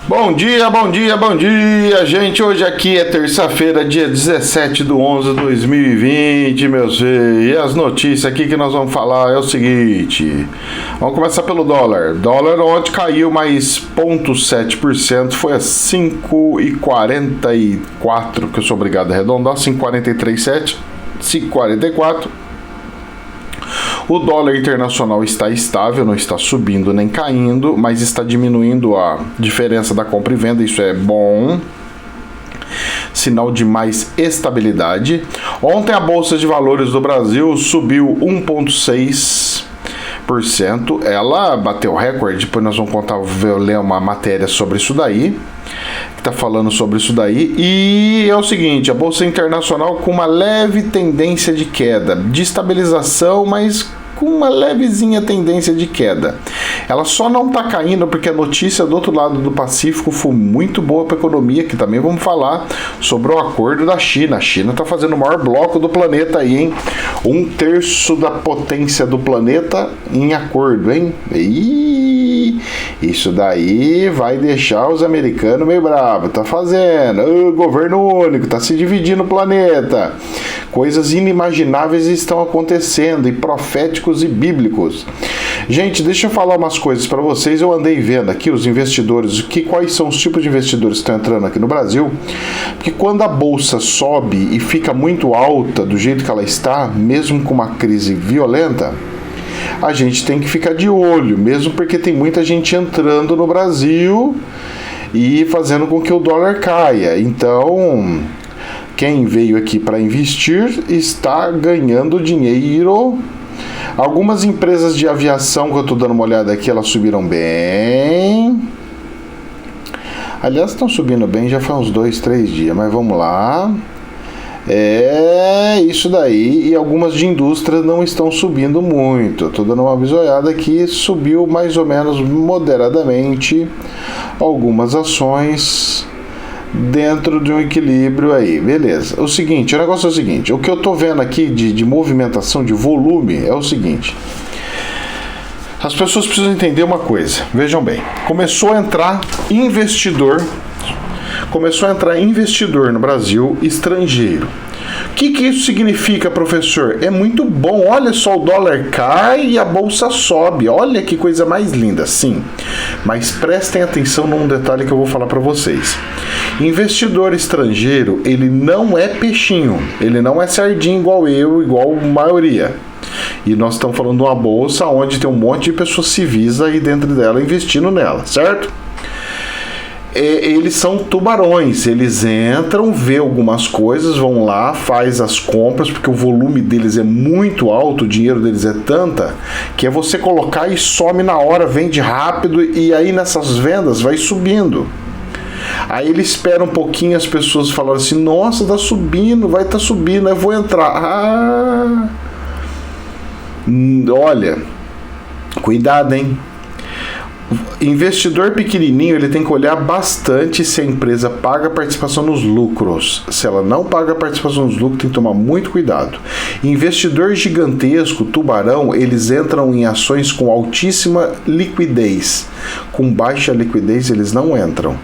Bom dia, bom dia, bom dia, gente. Hoje aqui é terça-feira, dia 17/11/2020, meus filhos. E as notícias aqui que nós vamos falar é o seguinte. Vamos começar pelo dólar. Dólar ontem caiu mais 0,7%, foi a 5,44, que eu sou obrigado a arredondar, 5,43,7, 5,44. O dólar internacional está estável, não está subindo nem caindo, mas está diminuindo a diferença da compra e venda, isso é bom. Sinal de mais estabilidade. Ontem a Bolsa de Valores do Brasil subiu 1,6%. Ela bateu recorde, depois nós vamos ler uma matéria sobre isso daí, que está falando sobre isso daí. E é o seguinte, a Bolsa Internacional com uma leve tendência de queda, de estabilização, mas com uma levezinha tendência de queda. Ela só não está caindo porque a notícia do outro lado do Pacífico foi muito boa para a economia, que também vamos falar sobre o acordo da China. A China está fazendo o maior bloco do planeta aí, hein? 1/3 da potência do planeta em acordo, hein? E isso daí vai deixar os americanos meio bravos. Tá fazendo. O governo único, tá se dividindo o planeta. Coisas inimagináveis estão acontecendo, e proféticos e bíblicos. Gente, deixa eu falar umas coisas para vocês. Eu andei vendo aqui os investidores, quais são os tipos de investidores que estão entrando aqui no Brasil, porque quando a bolsa sobe e fica muito alta do jeito que ela está, mesmo com uma crise violenta, a gente tem que ficar de olho, mesmo porque tem muita gente entrando no Brasil e fazendo com que o dólar caia. Então, quem veio aqui para investir está ganhando dinheiro. Algumas empresas de aviação que eu estou dando uma olhada aqui, elas subiram bem. Aliás, estão subindo bem já faz uns 2-3 dias, mas vamos lá. É isso daí. E algumas de indústria não estão subindo muito. Estou dando uma bisoiada aqui, subiu mais ou menos moderadamente algumas ações dentro de um equilíbrio aí, beleza. O negócio é o seguinte, o que eu tô vendo aqui de movimentação, de volume, é o seguinte. As pessoas precisam entender uma coisa, vejam bem, começou a entrar investidor no Brasil, estrangeiro. O que isso significa, professor? É muito bom, olha só, o dólar cai e a bolsa sobe, olha que coisa mais linda, sim. Mas prestem atenção num detalhe que eu vou falar para vocês. Investidor estrangeiro, ele não é peixinho, ele não é sardinha igual eu, igual a maioria. E nós estamos falando de uma bolsa onde tem um monte de pessoas civis aí dentro dela investindo nela, certo? Eles são tubarões, eles entram, vê algumas coisas, vão lá, faz as compras, porque o volume deles é muito alto, o dinheiro deles é tanta, que é você colocar e some na hora, vende rápido, e aí nessas vendas vai subindo. Aí ele espera um pouquinho, as pessoas falam assim, nossa, tá subindo, vai tá subindo, eu vou entrar. Olha, cuidado, hein? Investidor pequenininho, ele tem que olhar bastante se a empresa paga participação nos lucros. Se ela não paga participação nos lucros, tem que tomar muito cuidado. Investidor gigantesco, tubarão, eles entram em ações com altíssima liquidez. Com baixa liquidez, eles não entram.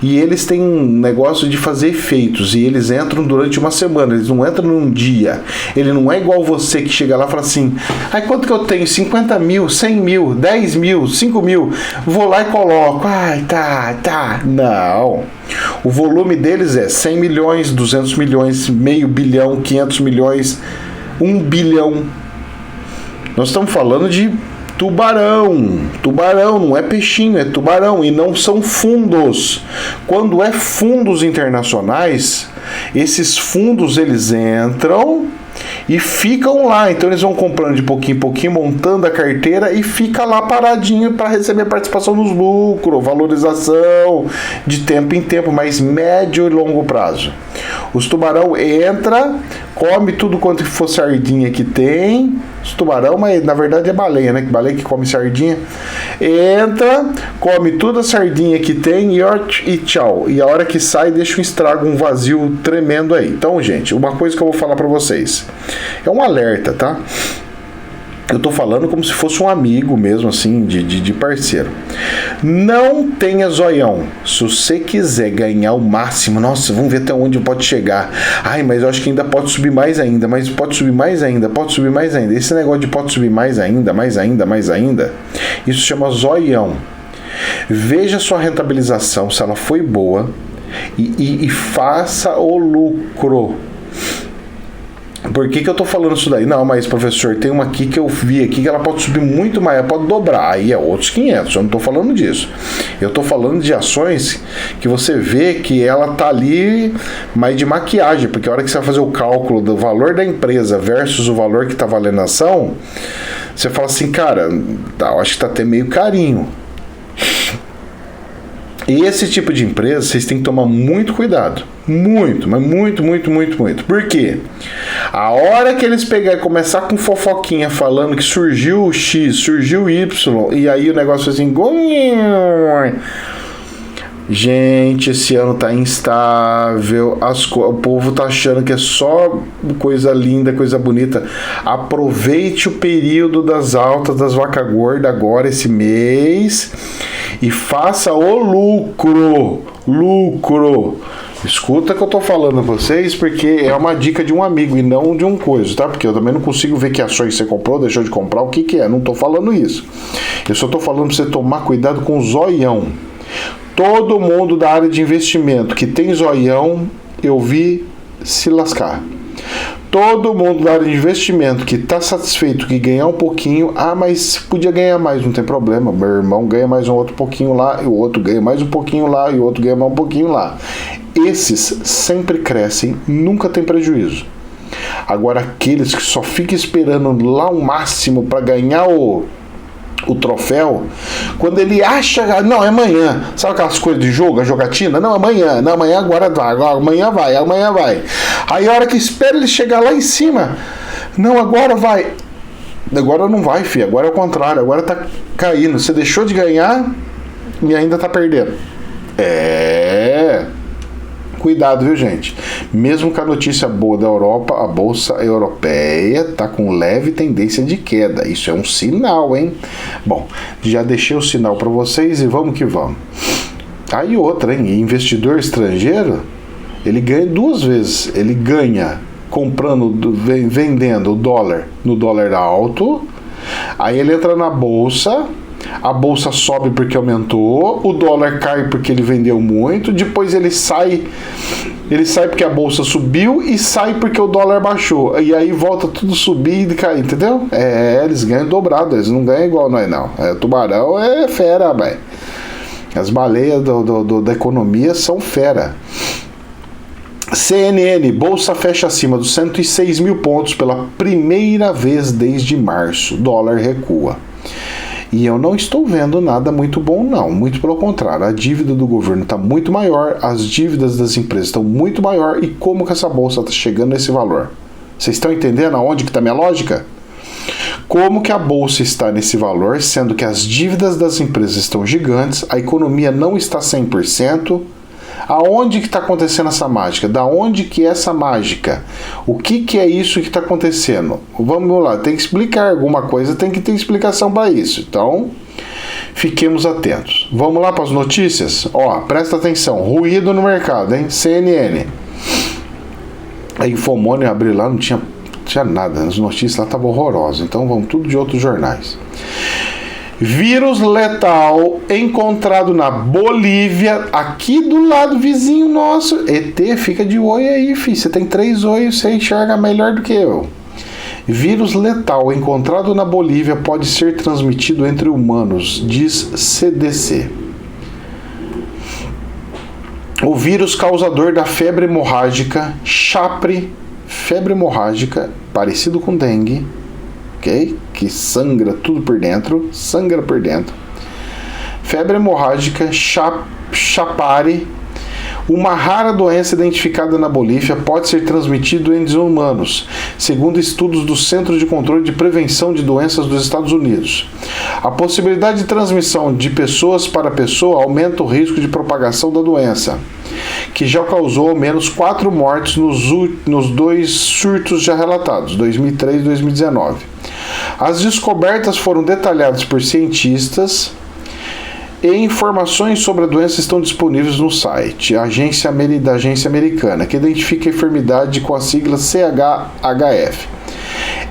E eles têm um negócio de fazer efeitos, e eles entram durante uma semana, eles não entram num dia. Ele não é igual você que chega lá e fala assim, quanto que eu tenho? 50 mil, 100 mil, 10 mil, 5 mil, vou lá e coloco, tá. Não, o volume deles é 100 milhões, 200 milhões, meio bilhão, 500 milhões, 1 bilhão. Nós estamos falando de tubarão, não é peixinho, é tubarão, e não são fundos. Quando é fundos internacionais, esses fundos eles entram e ficam lá, então eles vão comprando de pouquinho em pouquinho, montando a carteira e fica lá paradinho para receber participação nos lucros, valorização de tempo em tempo, mas médio e longo prazo. Os tubarão entra, come tudo quanto for sardinha que tem. Os tubarão, mas na verdade é baleia, né? Que baleia que come sardinha. Entra, come toda a sardinha que tem e tchau. E a hora que sai, deixa um estrago, um vazio tremendo aí. Então, gente, uma coisa que eu vou falar pra vocês. É um alerta, tá? Eu tô falando como se fosse um amigo mesmo, assim, de parceiro. Não tenha zoião. Se você quiser ganhar o máximo, nossa, vamos ver até onde pode chegar. Ai, mas eu acho que ainda pode subir mais ainda, mas pode subir mais ainda, pode subir mais ainda. Esse negócio de pode subir mais ainda, mais ainda, mais ainda, isso chama zoião. Veja sua rentabilização, se ela foi boa, e faça o lucro. Por que eu tô falando isso daí? Não, mas professor, tem uma aqui que eu vi aqui que ela pode subir muito mais, ela pode dobrar. Aí é outros 500, eu não tô falando disso. Eu tô falando de ações que você vê que ela tá ali mais de maquiagem, porque a hora que você vai fazer o cálculo do valor da empresa versus o valor que tá valendo a ação, você fala assim, cara, eu acho que tá até meio carinho. E esse tipo de empresa, vocês têm que tomar muito cuidado. Muito, mas muito. Por quê? A hora que eles pegarem e começar com fofoquinha falando que surgiu o X, surgiu o Y, e aí o negócio assim... Gente, esse ano tá instável, o povo tá achando que é só coisa linda, coisa bonita. Aproveite o período das altas das vacas gordas agora, esse mês, e faça o lucro. Escuta o que eu tô falando pra vocês, porque é uma dica de um amigo e não de um coisa, tá? Porque eu também não consigo ver que ações você comprou, deixou de comprar, o que é. Não tô falando isso. Eu só tô falando pra você tomar cuidado com o zoião. Todo mundo da área de investimento que tem zoião, eu vi se lascar. Todo mundo da área de investimento que está satisfeito que ganhar um pouquinho, mas podia ganhar mais, não tem problema. Meu irmão ganha mais um outro pouquinho lá, e o outro ganha mais um pouquinho lá, e o outro ganha mais um pouquinho lá. Esses sempre crescem, nunca tem prejuízo. Agora aqueles que só ficam esperando lá o máximo para ganhar o troféu, quando ele acha, não, é amanhã, sabe aquelas coisas de jogo, a jogatina? Não, amanhã, agora vai, amanhã vai. Aí a hora que espera ele chegar lá em cima, não, agora vai. Agora não vai, filho, agora é o contrário, agora tá caindo. Você deixou de ganhar e ainda tá perdendo. Cuidado, viu, gente? Mesmo com a notícia boa da Europa, a bolsa europeia está com leve tendência de queda. Isso é um sinal, hein? Bom, já deixei o sinal para vocês e vamos que vamos. Aí outra, hein? Investidor estrangeiro, ele ganha duas vezes. Ele ganha comprando, vendendo o dólar no dólar alto. Aí ele entra na bolsa. A bolsa sobe porque aumentou, o dólar cai porque ele vendeu muito, depois ele sai porque a bolsa subiu e sai porque o dólar baixou. E aí volta tudo subir e cair, entendeu? Eles ganham dobrado, eles não ganham igual nós não. Tubarão é fera, velho. As baleias da economia são fera. CNN, bolsa fecha acima dos 106 mil pontos pela primeira vez desde março. Dólar recua. E eu não estou vendo nada muito bom, não. Muito pelo contrário. A dívida do governo está muito maior, as dívidas das empresas estão muito maior. E como que essa bolsa está chegando nesse valor? Vocês estão entendendo aonde que está a minha lógica? Como que a bolsa está nesse valor, sendo que as dívidas das empresas estão gigantes, a economia não está 100%. Aonde que está acontecendo essa mágica? Da onde que é essa mágica? O que é isso que está acontecendo? Vamos lá, tem que explicar alguma coisa, tem que ter explicação para isso. Então, fiquemos atentos. Vamos lá para as notícias? Presta atenção, ruído no mercado, hein? CNN. A Infomônio abriu lá, não tinha nada, as notícias lá estavam horrorosas, então vamos tudo de outros jornais. Vírus letal encontrado na Bolívia, aqui do lado vizinho nosso. ET, fica de olho aí, filho. Você tem 3 olhos, você enxerga melhor do que eu. Vírus letal encontrado na Bolívia pode ser transmitido entre humanos, diz CDC. O vírus causador da febre hemorrágica, Chapre, febre hemorrágica, parecido com dengue, ok? Que sangra tudo por dentro, Febre hemorrágica, Chapare, uma rara doença identificada na Bolívia, pode ser transmitida entre humanos, segundo estudos do Centro de Controle de Prevenção de Doenças dos Estados Unidos. A possibilidade de transmissão de pessoas para pessoa aumenta o risco de propagação da doença, que já causou ao menos 4 mortes nos 2 surtos já relatados, 2003 e 2019. As descobertas foram detalhadas por cientistas e informações sobre a doença estão disponíveis no site da agência americana, que identifica a enfermidade com a sigla CHHF.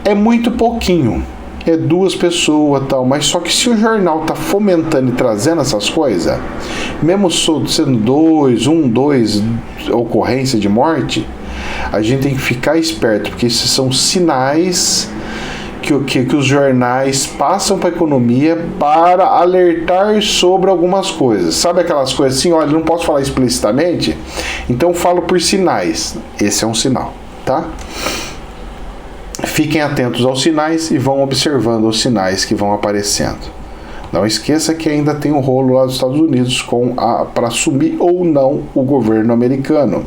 É muito pouquinho, é 2 pessoas tal, mas só que se o jornal tá fomentando e trazendo essas coisas, mesmo sendo 2 ocorrência de morte, a gente tem que ficar esperto, porque esses são sinais que os jornais passam para a economia para alertar sobre algumas coisas. Sabe aquelas coisas assim, olha, não posso falar explicitamente, então falo por sinais. Esse é um sinal, tá? Fiquem atentos aos sinais e vão observando os sinais que vão aparecendo. Não esqueça que ainda tem um rolo lá dos Estados Unidos para assumir ou não o governo americano,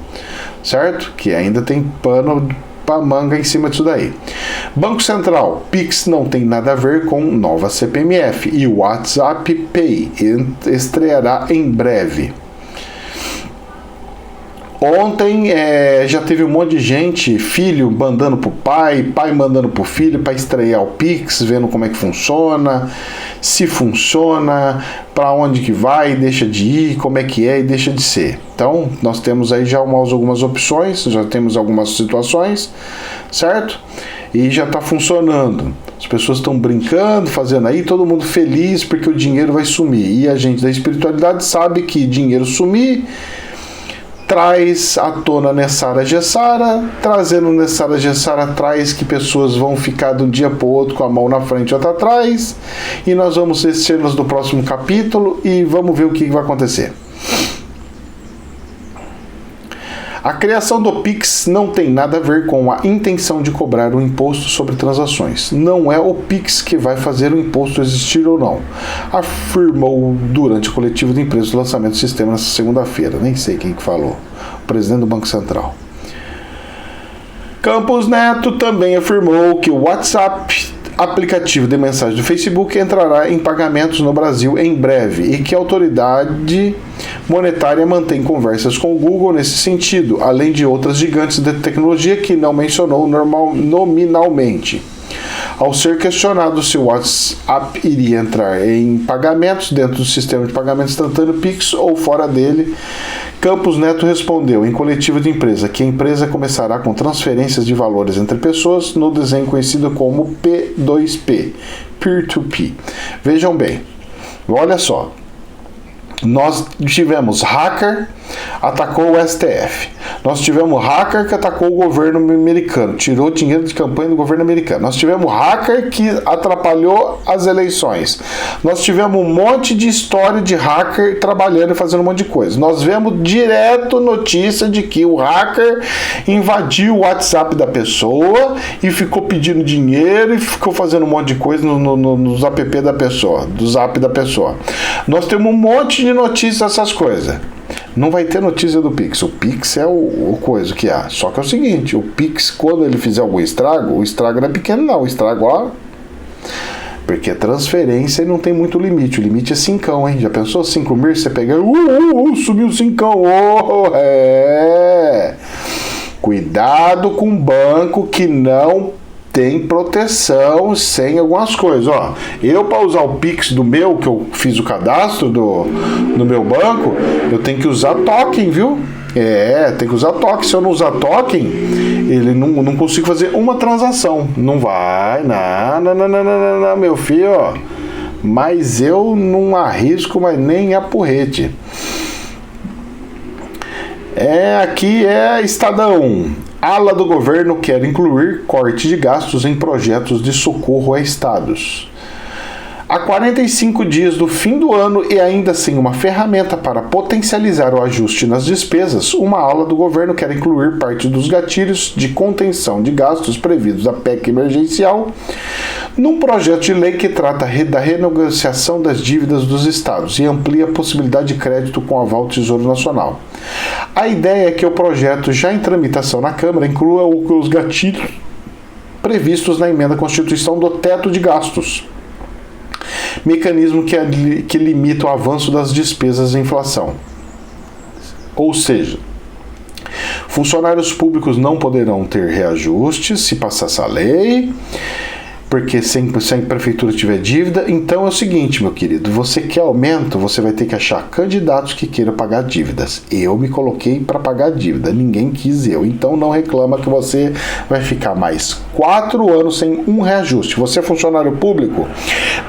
certo? Que ainda tem pano para manga em cima disso daí. Banco Central, Pix não tem nada a ver com nova CPMF e o WhatsApp Pay estreará em breve. Ontem já teve um monte de gente, filho mandando pro pai mandando pro filho para estrear o Pix, vendo como é que funciona, se funciona, para onde que vai, deixa de ir, como é que é e deixa de ser. Então, nós temos aí já algumas opções, já temos algumas situações, certo? E já está funcionando. As pessoas estão brincando, fazendo aí, todo mundo feliz porque o dinheiro vai sumir. E a gente da espiritualidade sabe que dinheiro sumir traz à tona Nessara Gessara, trazendo Nessara Gessara traz que pessoas vão ficar de um dia para o outro com a mão na frente e outra atrás, e nós vamos ser cenas do próximo capítulo e vamos ver o que vai acontecer. A criação do Pix não tem nada a ver com a intenção de cobrar um imposto sobre transações. Não é o Pix que vai fazer o imposto existir ou não, afirmou durante o coletivo de empresas do lançamento do sistema nesta segunda-feira. Nem sei quem que falou. O presidente do Banco Central. Campos Neto também afirmou que o WhatsApp, aplicativo de mensagem do Facebook, entrará em pagamentos no Brasil em breve e que a autoridade monetária mantém conversas com o Google nesse sentido, além de outras gigantes de tecnologia que não mencionou nominalmente. Ao ser questionado se o WhatsApp iria entrar em pagamentos dentro do sistema de pagamento instantâneo Pix ou fora dele, Campos Neto respondeu em coletiva de empresa que a empresa começará com transferências de valores entre pessoas no desenho conhecido como P2P, Peer-to-Peer. Vejam bem, olha só, nós tivemos hacker, atacou o STF. Nós tivemos hacker que atacou o governo americano, tirou dinheiro de campanha do governo americano. Nós tivemos hacker que atrapalhou as eleições. Nós tivemos um monte de história de hacker trabalhando e fazendo um monte de coisa. Nós vemos direto notícia de que o hacker invadiu o WhatsApp da pessoa e ficou pedindo dinheiro e ficou fazendo um monte de coisa nos app da pessoa, do zap da pessoa. Nós temos um monte de notícias dessas coisas. Não vai ter notícia do Pix. O Pix é o coisa que há. Só que é o seguinte, o Pix, quando ele fizer algum estrago, o estrago não é pequeno não, o estrago, ó, porque transferência não tem muito limite. O limite é 5, hein? Já pensou 5 mil? Você pega, sumiu 5, Cuidado com banco que não tem proteção sem algumas coisas, ó. Eu, para usar o Pix do meu, que eu fiz o cadastro do meu banco, eu tenho que usar token, viu? Tem que usar token. Se eu não usar token, ele não consigo fazer uma transação. Não vai, não, meu filho, ó. Mas eu não arrisco, mas nem a porrete. Aqui é Estadão. Ala do governo quer incluir corte de gastos em projetos de socorro a estados. Há 45 dias do fim do ano e ainda sem uma ferramenta para potencializar o ajuste nas despesas, uma ala do governo quer incluir parte dos gatilhos de contenção de gastos previstos da PEC emergencial num projeto de lei que trata da renegociação das dívidas dos estados e amplia a possibilidade de crédito com aval do Tesouro Nacional. A ideia é que o projeto, já em tramitação na Câmara, inclua os gatilhos previstos na emenda à Constituição do teto de gastos, mecanismo que limita o avanço das despesas e inflação. Ou seja, funcionários públicos não poderão ter reajustes se passar essa lei, porque se a prefeitura tiver dívida, então é o seguinte, meu querido, você quer aumento, você vai ter que achar candidatos que queiram pagar dívidas. Eu me coloquei para pagar dívida, ninguém quis eu, então não reclama que você vai ficar mais 4 anos sem um reajuste. Você é funcionário público,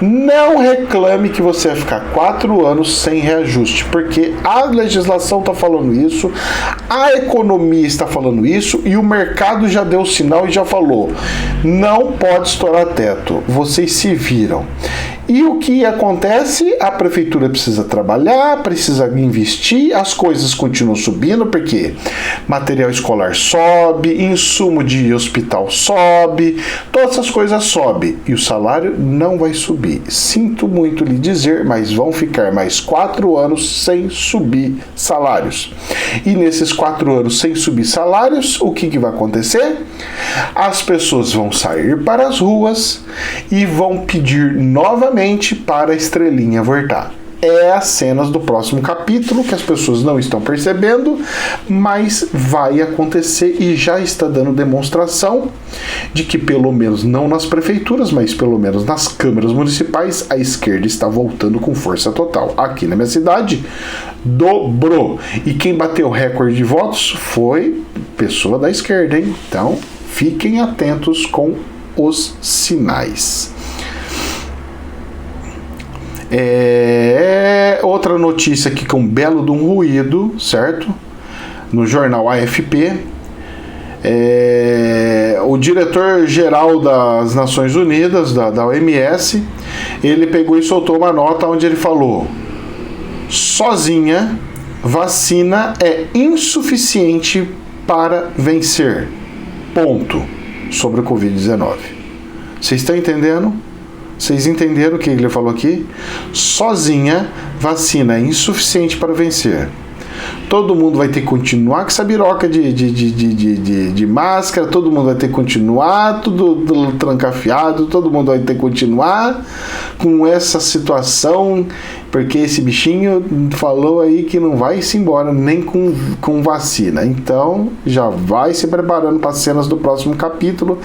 não reclame que você vai ficar 4 anos sem reajuste, porque a legislação está falando isso, a economia está falando isso e o mercado já deu o sinal e já falou, não pode estourar teto, vocês se viram. E o que acontece? A prefeitura precisa trabalhar, precisa investir, as coisas continuam subindo, porque material escolar sobe, insumo de hospital sobe, todas essas coisas sobem, e o salário não vai subir. Sinto muito lhe dizer, mas vão ficar mais 4 anos sem subir salários. E nesses 4 anos sem subir salários, o que vai acontecer? As pessoas vão sair para as ruas e vão pedir novamente para a estrelinha voltar. É as cenas do próximo capítulo que as pessoas não estão percebendo, mas vai acontecer e já está dando demonstração de que pelo menos não nas prefeituras, mas pelo menos nas câmaras municipais, a esquerda está voltando com força total. Aqui na minha cidade, dobrou. E quem bateu o recorde de votos foi pessoa da esquerda, hein? Então, fiquem atentos com os sinais. Outra notícia aqui com um belo de um ruído, certo? No jornal AFP, o diretor-geral das Nações Unidas, da OMS, ele pegou e soltou uma nota onde ele falou: sozinha, vacina é insuficiente para vencer. Ponto. Sobre o Covid-19. Vocês estão entendendo? Vocês entenderam o que ele falou aqui? Sozinha, vacina é insuficiente para vencer. Todo mundo vai ter que continuar com essa biroca de máscara, todo mundo vai ter que continuar tudo trancafiado, todo mundo vai ter que continuar com essa situação, porque esse bichinho falou aí que não vai se embora nem com vacina. Então, já vai se preparando para as cenas do próximo capítulo,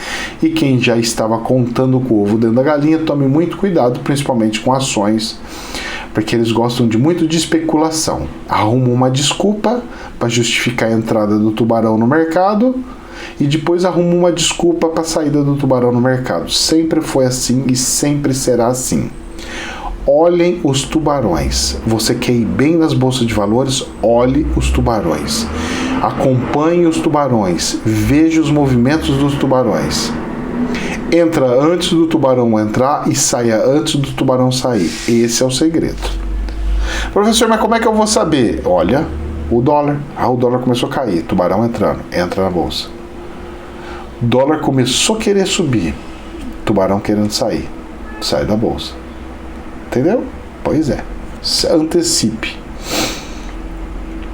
e quem já estava contando com o ovo dentro da galinha, tome muito cuidado, principalmente com ações, porque eles gostam muito de especulação. Arrumam uma desculpa para justificar a entrada do tubarão no mercado e depois arrumam uma desculpa para a saída do tubarão no mercado. Sempre foi assim e sempre será assim. Olhem os tubarões. Você quer ir bem nas bolsas de valores? Olhe os tubarões. Acompanhe os tubarões. Veja os movimentos dos tubarões. Entra antes do tubarão entrar e saia antes do tubarão sair. Esse é o segredo. Professor, mas como é que eu vou saber? Olha, o dólar. O dólar começou a cair. Tubarão entrando. Entra na bolsa. Dólar começou a querer subir. Tubarão querendo sair. Sai da bolsa. Entendeu? Pois é. Antecipe.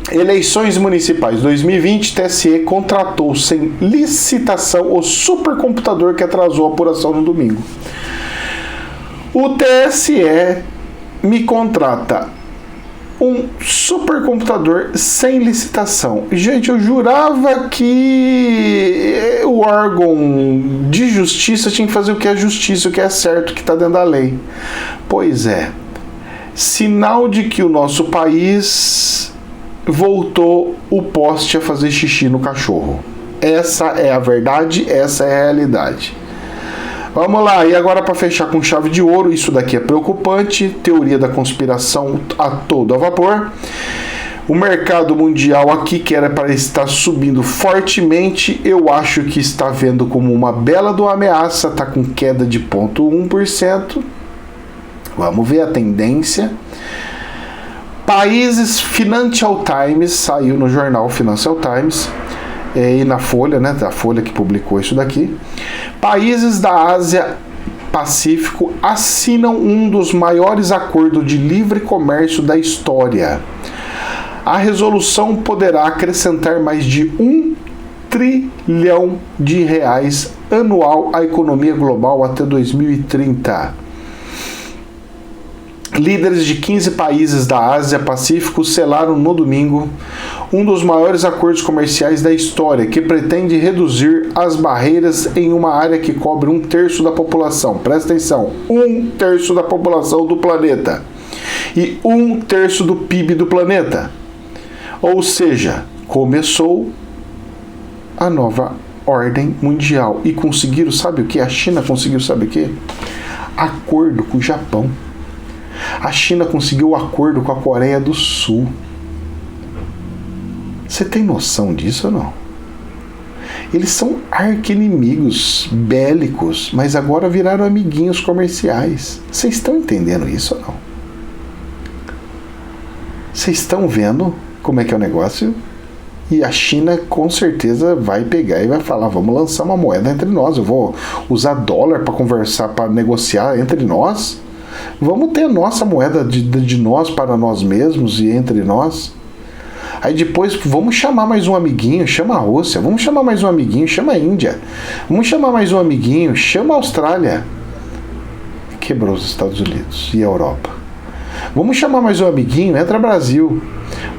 Eleições municipais 2020, TSE contratou sem licitação o supercomputador que atrasou a apuração no domingo. O TSE me contrata um supercomputador sem licitação. Gente, eu jurava que o órgão de justiça tinha que fazer o que é justiça, o que é certo, o que está dentro da lei. Pois é. Sinal de que o nosso país voltou o poste a fazer xixi no cachorro. Essa é a verdade, essa é a realidade. Vamos lá, e agora para fechar com chave de ouro, isso daqui é preocupante, teoria da conspiração a todo a vapor. O mercado mundial aqui, que era para estar subindo fortemente, eu acho que está vendo como uma bela de uma ameaça, está com queda de 0,1%. Vamos ver a tendência. Países, Financial Times, saiu no jornal Financial Times, e na Folha, né, da Folha que publicou isso daqui. Países da Ásia Pacífico assinam um dos maiores acordos de livre comércio da história. A resolução poderá acrescentar mais de R$1 trilhão anual à economia global até 2030. Líderes de 15 países da Ásia Pacífico selaram no domingo um dos maiores acordos comerciais da história, que pretende reduzir as barreiras em uma área que cobre 1/3 da população. Presta atenção, 1/3 da população do planeta e 1/3 do PIB do planeta. Ou seja, começou a nova ordem mundial e conseguiram, sabe o que? A China conseguiu, sabe o que? Acordo com o Japão. A China conseguiu acordo com a Coreia do Sul. Você tem noção disso ou não? Eles são arqui-inimigos bélicos, mas agora viraram amiguinhos comerciais. Vocês estão entendendo isso ou não? Vocês estão vendo como é que é o negócio? E a China com certeza vai pegar e vai falar, vamos lançar uma moeda entre nós, eu vou usar dólar para conversar, para negociar entre nós. Vamos ter a nossa moeda de nós para nós mesmos e entre nós. Aí depois vamos chamar mais um amiguinho, chama a Rússia. Vamos chamar mais um amiguinho, chama a Índia. Vamos chamar mais um amiguinho, chama a Austrália. Quebrou os Estados Unidos e a Europa. Vamos chamar mais um amiguinho, entra Brasil.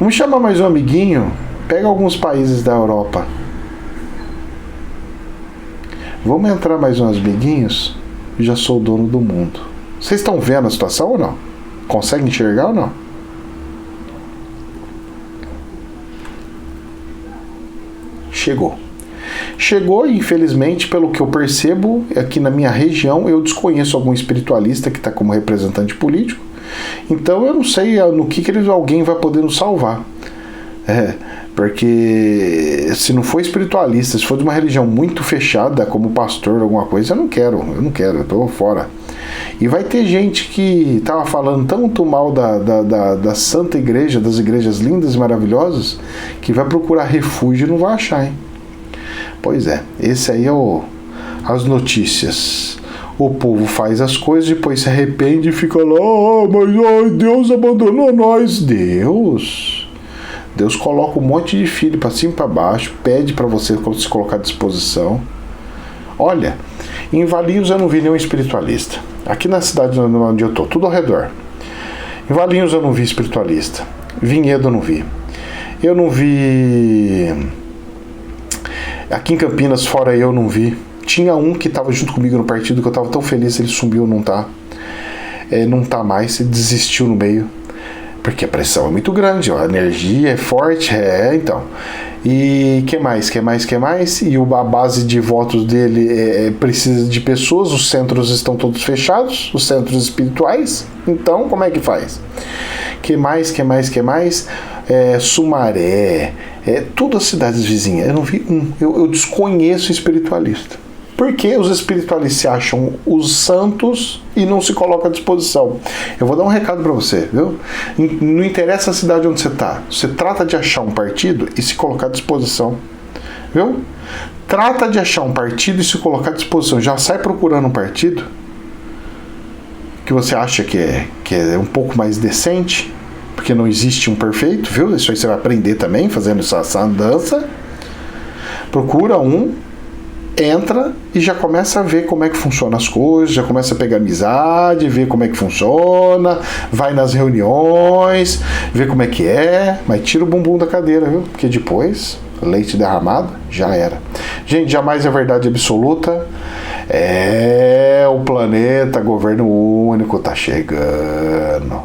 Vamos chamar mais um amiguinho, pega alguns países da Europa. Vamos entrar mais uns amiguinhos, já sou o dono do mundo. Vocês estão vendo a situação ou não? Conseguem enxergar ou não? Chegou, infelizmente, pelo que eu percebo, aqui na minha região, eu desconheço algum espiritualista que está como representante político, então eu não sei no que alguém vai poder nos salvar. Porque se não for espiritualista, se for de uma religião muito fechada, como pastor, alguma coisa, eu não quero, eu tô fora. E vai ter gente que tava falando tanto mal da Santa Igreja, das igrejas lindas e maravilhosas, que vai procurar refúgio e não vai achar, hein? Pois é, esse aí é as notícias. O povo faz as coisas, depois se arrepende e fica lá, mas Deus abandonou nós. Deus coloca um monte de filho para cima e para baixo, pede para você se colocar à disposição. Olha, em Valinhos eu não vi nenhum espiritualista. Aqui na cidade onde eu tô, tudo ao redor. Em Valinhos eu não vi espiritualista. Vinhedo eu não vi. Eu não vi. Aqui em Campinas, fora eu não vi. Tinha um que estava junto comigo no partido, que eu estava tão feliz, ele sumiu, não tá. Não tá mais, ele desistiu no meio. Porque a pressão é muito grande, a energia é forte, então. E que mais? E a base de votos dele precisa de pessoas, os centros estão todos fechados, os centros espirituais, então como é que faz? Que mais? Sumaré, todas as cidades vizinhas, eu não vi um, eu desconheço espiritualista. Porque os espiritualistas se acham os santos e não se colocam à disposição. Eu vou dar um recado para você, viu? Não interessa a cidade onde você está. Você trata de achar um partido e se colocar à disposição. Viu? Trata de achar um partido e se colocar à disposição. Já sai procurando um partido que você acha que é um pouco mais decente, porque não existe um perfeito, viu? Isso aí você vai aprender também, fazendo essa andança. Procura um, entra e já começa a ver como é que funciona as coisas, já começa a pegar amizade, ver como é que funciona, vai nas reuniões, vê como é que é, mas tira o bumbum da cadeira, viu? Porque depois, leite derramado, já era. Gente, jamais é verdade absoluta. O planeta governo único tá chegando.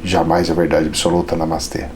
Jamais é verdade absoluta. Namastê.